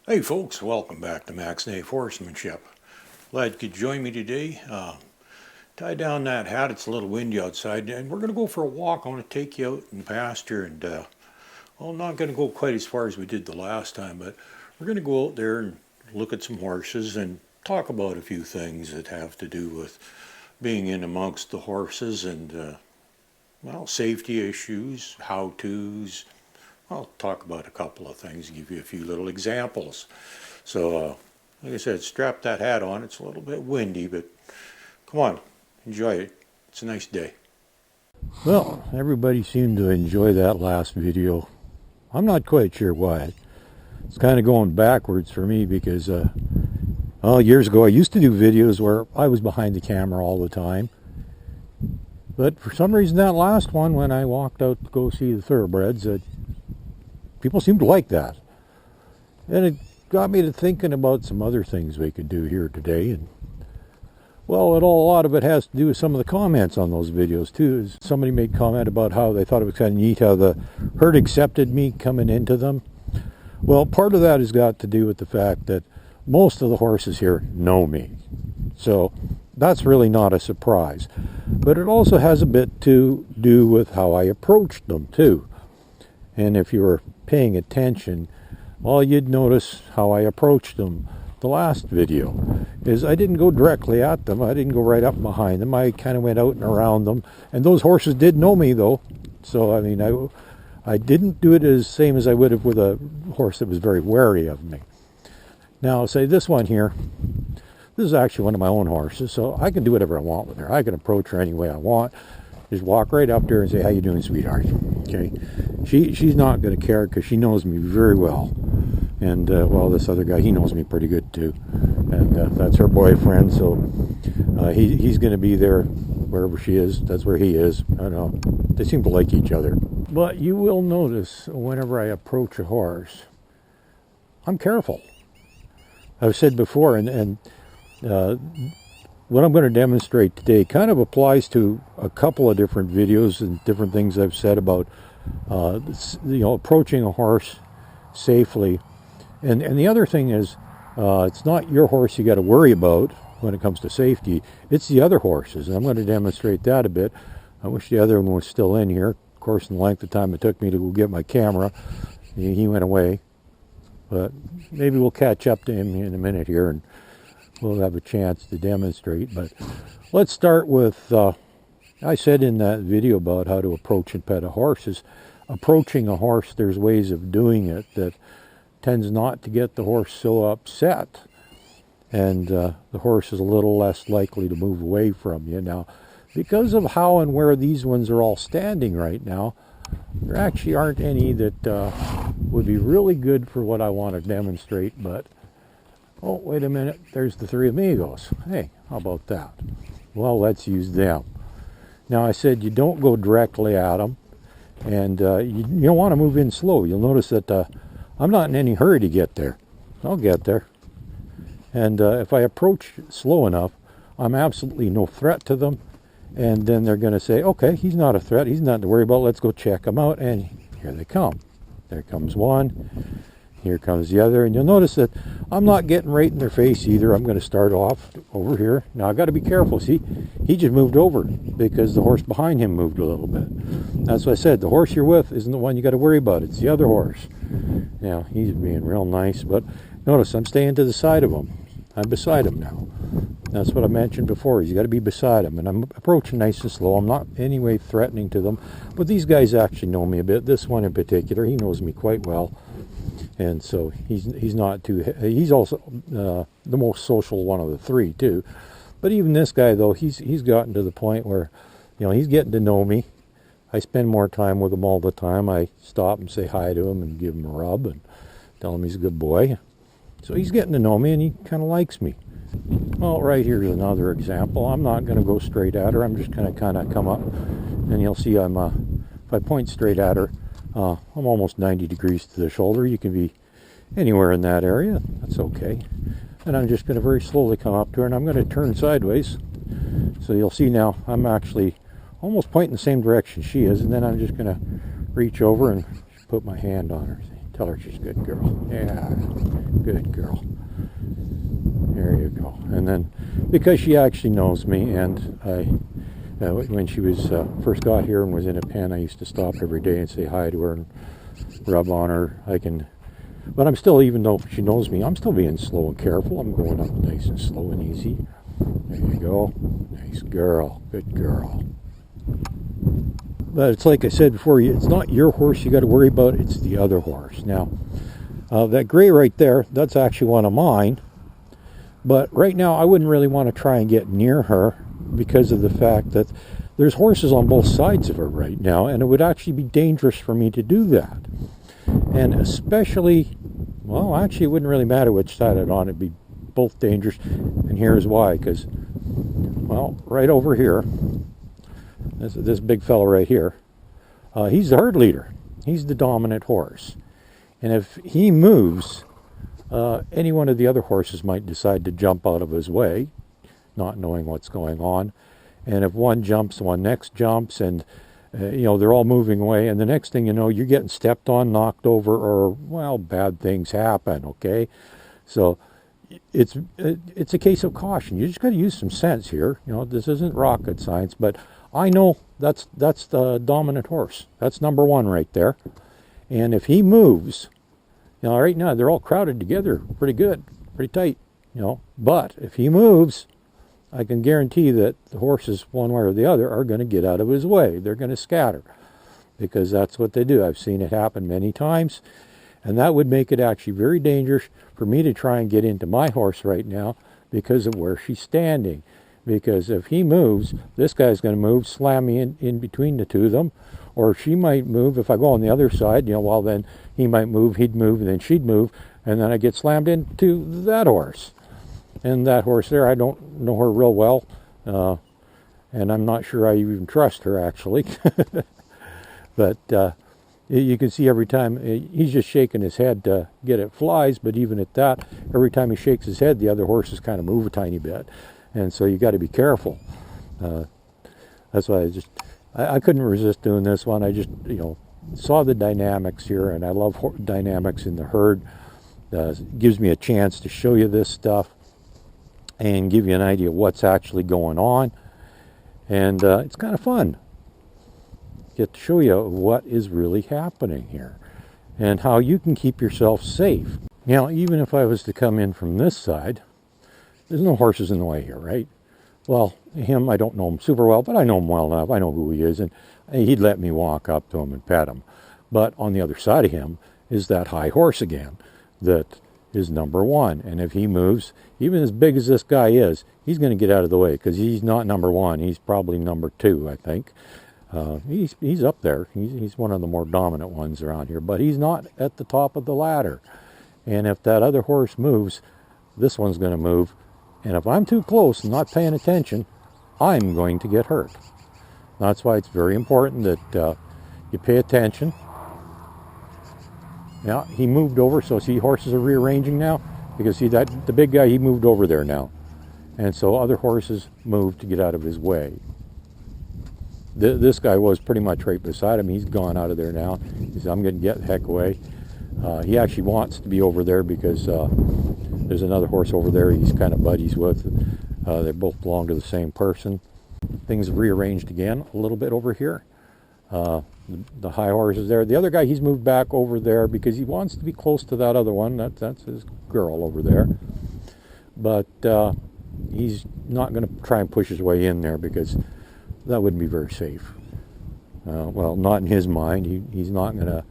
Hey folks, welcome back to Max Nave Horsemanship. Glad you could join me today. Tie down that hat, it's a little windy outside, and we're going to go for a walk. I want to take you out in the pasture, and well, I'm not going to go quite as far as we did the last time, but we're going to go out there and look at some horses and talk about a few things that have to do with being in amongst the horses and, well, safety issues, how-tos. I'll talk about a couple of things, give you a few little examples. So, like I said, strap that hat on. It's a little bit windy, but come on, enjoy it. It's a nice day. Well, everybody seemed to enjoy that last video. I'm not quite sure why. It's kind of going backwards for me because, well, years ago I used to do videos where I was behind the camera all the time. But for some reason that last one, when I walked out to go see the thoroughbreds, people seemed to like that. And it got me to thinking about some other things we could do here today. And well, a lot of it has to do with some of the comments on those videos too. Somebody made comment about how they thought it was kind of neat how the herd accepted me coming into them. Well, part of that has got to do with the fact that most of the horses here know me. So that's really not a surprise. But it also has a bit to do with how I approached them too. And if you were paying attention, well, you'd notice how I approached them the last video. Is I didn't go directly at them. I didn't go right up behind them. I kind of went out and around them. And those horses did know me, though. So, I mean, I didn't do it as same as I would have with a horse that was very wary of me. Now, say this one here. This is actually one of my own horses, so I can do whatever I want with her. I can approach her any way I want. Just walk right up there and say, "How you doing, sweetheart?" Okay, she's not going to care because she knows me very well, and well, this other guy, he knows me pretty good too, and that's her boyfriend. So he's going to be there wherever she is. That's where he is. I don't know. They seem to like each other. But you will notice whenever I approach a horse, I'm careful. I've said before, and what I'm going to demonstrate today kind of applies to a couple of different videos and different things I've said about, approaching a horse safely. And the other thing is, it's not your horse you got to worry about when it comes to safety. It's the other horses. And I'm going to demonstrate that a bit. I wish the other one was still in here. Of course, in the length of time it took me to go get my camera, he went away. But maybe we'll catch up to him in a minute here and we'll have a chance to demonstrate. But let's start with, I said in that video about how to approach and pet a horse is approaching a horse, there's ways of doing it that tends not to get the horse so upset. And the horse is a little less likely to move away from you. Now, because of how and where these ones are all standing right now, there actually aren't any that would be really good for what I want to demonstrate, but oh, wait a minute, there's the three amigos. Hey, how about that? Well, let's use them. Now, I said you don't go directly at them, and you don't want to move in slow. You'll notice that I'm not in any hurry to get there. I'll get there. And if I approach slow enough, I'm absolutely no threat to them. And then they're going to say, okay, he's not a threat. He's nothing to worry about. Let's go check him out. And here they come. There comes one. Here comes the other, and you'll notice that I'm not getting right in their face either. I'm going to start off over here. Now, I've got to be careful. See, he just moved over because the horse behind him moved a little bit. That's what I said. The horse you're with isn't the one you got to worry about. It's the other horse. Now, he's being real nice, but notice I'm staying to the side of him. I'm beside him now. That's what I mentioned before. You got to be beside him, and I'm approaching nice and slow. I'm not in any way threatening to them, but these guys actually know me a bit. This one in particular, he knows me quite well. And so he's not too, he's also the most social one of the three too. But even this guy though, he's gotten to the point where, he's getting to know me. I spend more time with him all the time. I stop and say hi to him and give him a rub and tell him he's a good boy. So he's getting to know me and he kind of likes me. Well, right here's another example. I'm not going to go straight at her. I'm just going to kind of come up and you'll see if I point straight at her, I'm almost 90 degrees to the shoulder. You can be anywhere in that area. That's okay. And I'm just going to very slowly come up to her, and I'm going to turn sideways. So you'll see now I'm actually almost pointing the same direction she is, and then I'm just going to reach over and put my hand on her. Tell her she's a good girl. Yeah, good girl. There you go. And then, because she actually knows me, and when she was first got here and was in a pen, I used to stop every day and say hi to her and rub on her. But I'm still, even though she knows me, I'm still being slow and careful. I'm going up nice and slow and easy. There you go. Nice girl. Good girl. But it's like I said before, it's not your horse you got to worry about, it's the other horse. Now, that gray right there, that's actually one of mine. But right now, I wouldn't really want to try and get near her because of the fact that there's horses on both sides of her right now, and it would actually be dangerous for me to do that. And especially, well, actually, it wouldn't really matter which side I'm on. It'd be both dangerous. And here's why. Because, well, right over here, this big fella right here, he's the herd leader. He's the dominant horse. And if he moves, any one of the other horses might decide to jump out of his way, not knowing what's going on. And if one jumps, one next jumps, and they're all moving away, and the next thing you know, you're getting stepped on, knocked over, or, well, bad things happen, okay? So it's a case of caution. You just got to use some sense here. This isn't rocket science, but I know that's the dominant horse. That's number one right there. And if he moves, right now they're all crowded together pretty good, pretty tight, But if he moves, I can guarantee that the horses, one way or the other, are going to get out of his way. They're going to scatter because that's what they do. I've seen it happen many times, and that would make it actually very dangerous for me to try and get into my horse right now because of where she's standing. Because if he moves, this guy's going to move, slam me in between the two of them, or she might move. If I go on the other side, well, then he might move, he'd move, and then she'd move, and then I get slammed into that horse. And that horse there, I don't know her real well, and I'm not sure I even trust her, actually. But you can see every time, he's just shaking his head to get it flies, but even at that, every time he shakes his head, the other horses kind of move a tiny bit. And so you got to be careful. That's why I couldn't resist doing this one. I just, saw the dynamics here, and I love dynamics in the herd. It gives me a chance to show you this stuff and give you an idea of what's actually going on. And it's kind of fun. Get to show you what is really happening here and how you can keep yourself safe. Now, even if I was to come in from this side, there's no horses in the way here, right? Well, him, I don't know him super well, but I know him well enough. I know who he is, and he'd let me walk up to him and pet him. But on the other side of him is that high horse again that is number one. And if he moves, even as big as this guy is, he's going to get out of the way because he's not number one. He's probably number two, I think. He's up there. He's one of the more dominant ones around here, but he's not at the top of the ladder. And if that other horse moves, this one's going to move. And if I'm too close and not paying attention, I'm going to get hurt. That's why it's very important that you pay attention. Now, he moved over, so see, horses are rearranging now. Because see, the big guy, he moved over there now. And so other horses moved to get out of his way. This guy was pretty much right beside him. He's gone out of there now. He said, I'm going to get the heck away. He actually wants to be over there because there's another horse over there he's kind of buddies with. They both belong to the same person. Things have rearranged again a little bit over here. The high horse is there. The other guy, he's moved back over there because he wants to be close to that other one. That's his girl over there. But he's not going to try and push his way in there because that wouldn't be very safe. Well, not in his mind. He's not going to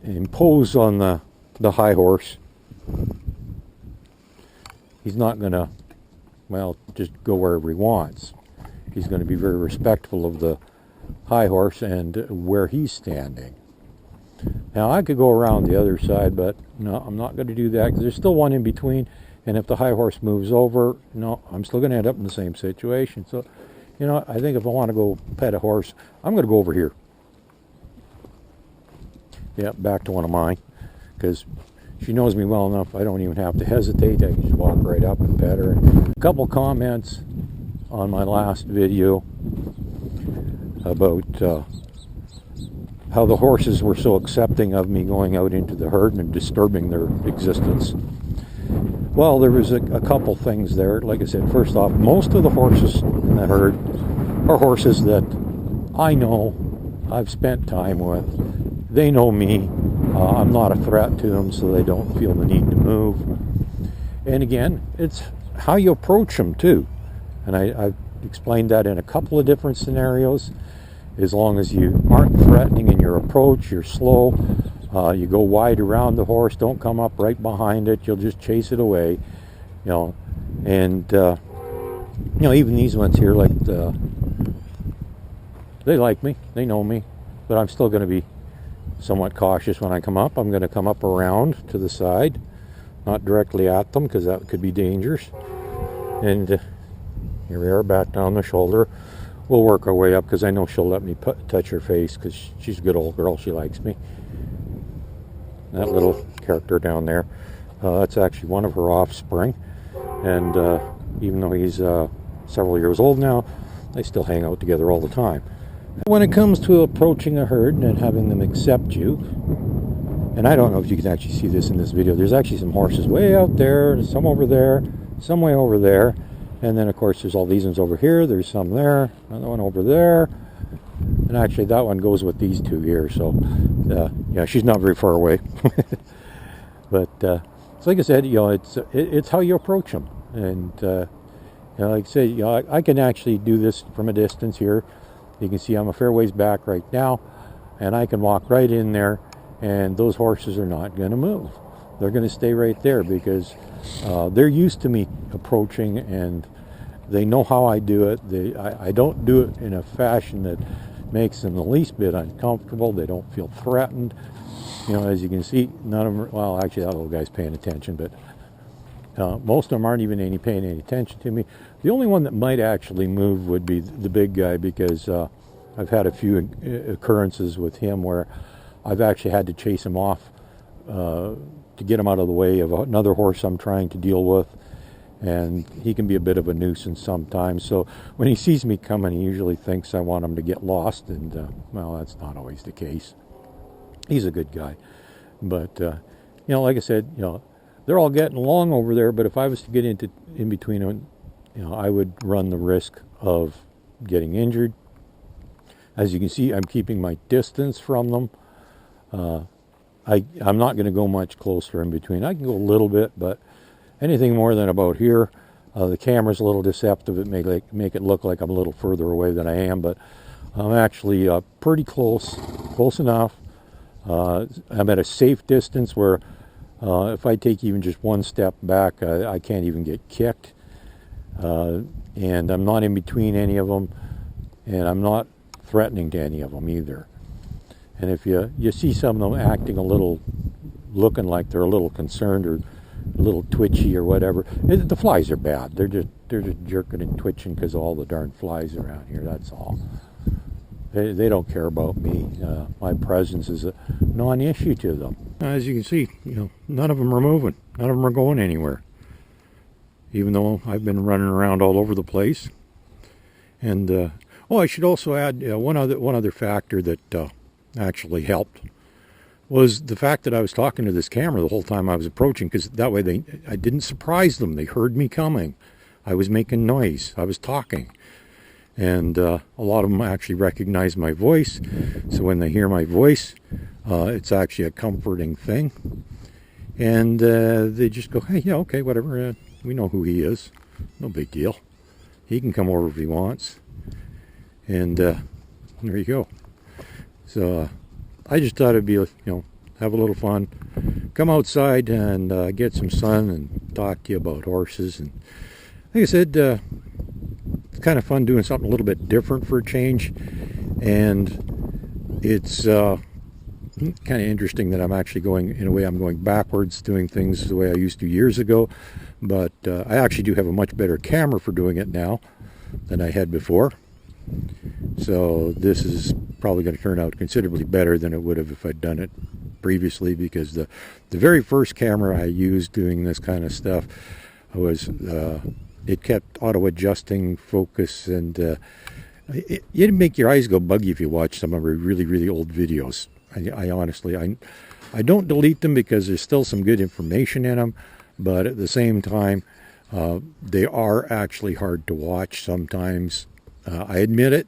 impose on the high horse. He's not going to, well, just go wherever he wants. He's going to be very respectful of the high horse and where he's standing. Now, I could go around the other side, but no, I'm not going to do that because there's still one in between. And if the high horse moves over, no, I'm still going to end up in the same situation. So, I think if I want to go pet a horse, I'm going to go over here. Yeah, back to one of mine, because she knows me well enough. I don't even have to hesitate. I can just walk right up and pet her. A couple comments on my last video about how the horses were so accepting of me going out into the herd and disturbing their existence. Well, there was a couple things there. Like I said, first off, most of the horses in the herd are horses that I know, I've spent time with. They know me. I'm not a threat to them, so they don't feel the need to move. And again, it's how you approach them too. And I've explained that in a couple of different scenarios. As long as you aren't threatening in your approach, you're slow, you go wide around the horse, don't come up right behind it, you'll just chase it away, and even these ones here, like they like me, they know me, but I'm still going to be somewhat cautious when I come up. I'm going to come up around to the side, not directly at them, because that could be dangerous. And here we are, back down the shoulder. We'll work our way up, because I know she'll let me touch her face, because she's a good old girl. She likes me. That little character down there, that's actually one of her offspring. And even though he's several years old now, they still hang out together all the time. When it comes to approaching a herd and having them accept you, and I don't know if you can actually see this in this video, there's actually some horses way out there, some over there, some way over there. And then, of course, there's all these ones over here. There's some there, another one over there. And actually, that one goes with these two here. So, yeah, she's not very far away. But, so like I said, it's how you approach them. And, like I said, I can actually do this from a distance here. You can see I'm a fair ways back right now. And I can walk right in there. And those horses are not going to move. They're going to stay right there, because they're used to me approaching, and they know how I do it. I don't do it in a fashion that makes them the least bit uncomfortable. They don't feel threatened. As you can see, none of them, well, actually that little guy's paying attention, but most of them aren't even paying any attention to me. The only one that might actually move would be the big guy, because I've had a few occurrences with him where I've actually had to chase him off to get him out of the way of another horse I'm trying to deal with, and he can be a bit of a nuisance sometimes. So when he sees me coming, he usually thinks I want him to get lost, and well, that's not always the case. He's a good guy, but like I said, they're all getting along over there. But if I was to get in between them, I would run the risk of getting injured. As you can see, I'm keeping my distance from them. I'm not going to go much closer in between. I can go a little bit, but anything more than about here, the camera's a little deceptive. It may make it look like I'm a little further away than I am, but I'm actually pretty close enough. I'm at a safe distance where if I take even just one step back, I can't even get kicked. And I'm not in between any of them, and I'm not threatening to any of them either. And if you see some of them acting looking like they're a little concerned or a little twitchy or whatever, the flies are bad. They're just jerking and twitching because of all the darn flies around here. That's all. They don't care about me. My presence is a non-issue to them. As you can see, none of them are moving. None of them are going anywhere. Even though I've been running around all over the place. And I should also add one other factor that actually helped was the fact that I was talking to this camera the whole time I was approaching, because that way I didn't surprise them. They heard me coming. I was making noise. I was talking. And a lot of them actually recognize my voice. So when they hear my voice, it's actually a comforting thing. And they just go, hey, yeah, okay, whatever. We know who he is. No big deal. He can come over if he wants. And there you go. So I just thought it'd be, have a little fun. Come outside and get some sun and talk to you about horses. And like I said, it's kind of fun doing something a little bit different for a change. And it's kind of interesting that I'm actually I'm going backwards, doing things the way I used to years ago. But I actually do have a much better camera for doing it now than I had before. So this is probably going to turn out considerably better than it would have if I'd done it previously, because the very first camera I used doing this kind of stuff was it kept auto-adjusting focus, and It'd make your eyes go buggy if you watch some of our really, really old videos. I honestly, I don't delete them because there's still some good information in them, but at the same time, they are actually hard to watch sometimes. I admit it.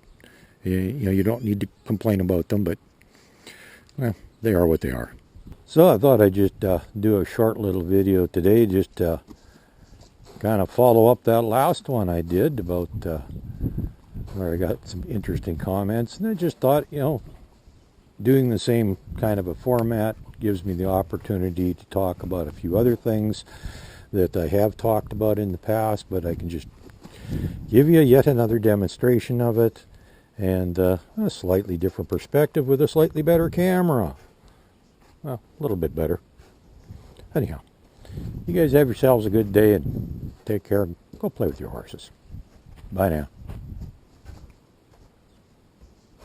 You don't need to complain about them, but well, they are what they are. So I thought I'd just do a short little video today, just kind of follow up that last one I did about where I got some interesting comments, and I just thought, doing the same kind of a format gives me the opportunity to talk about a few other things that I have talked about in the past, but I can just give you yet another demonstration of it, and a slightly different perspective with a slightly better camera. Well, a little bit better. Anyhow, you guys have yourselves a good day and take care. Go play with your horses. Bye now.